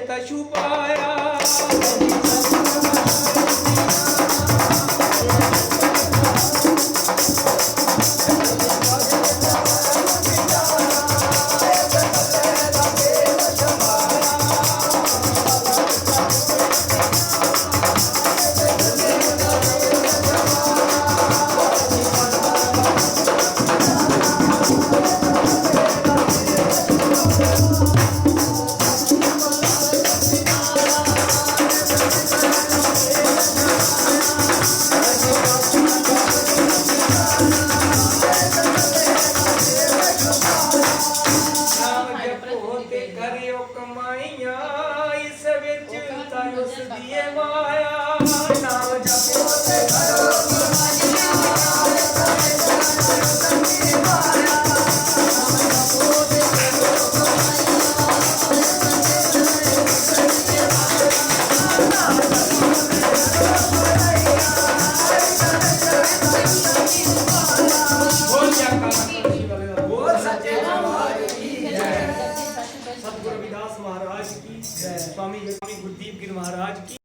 ਤਾ ਛੁਪਾਇਆ। ਕਰਿਓ ਕਮਾਈਆਂ ਇਸ ਵਿੱਚ ਤਾਂ ਉਸ ਦੀ ਮਾਇਆ। ਨਾਮ ਜਪੋ ਤੇ ਕਰੋ ਕਮਾਈਆਂ ਇਸ ਵਿੱਚ ਤਾਂ ਉਸ ਦੀ ਮਾਇਆ। ਨਾਮ ਜਪੋ ਤੇ ਕਰੋ ਕਮਾਈਆਂ ਇਸ ਵਿੱਚ ਤਾਂ ਉਸ ਦੀ ਮਾਇਆ। ਨਾਮ ਜਪੋ ਤੇ ਕਰੋ ਕਮਾਈਆਂ ਇਸ ਵਿੱਚ ਤਾਂ ਉਸ ਦੀ ਮਾਇਆ। ਬੋਲ ਜਾ ਕਾ ਬੋਲ ਸੱਚੇ ਦਰਬਾਰ ਕੀ ਜੈ। सतगुरु रविदास महाराज की जय। स्वामी गुरुदीप गिर महाराज की।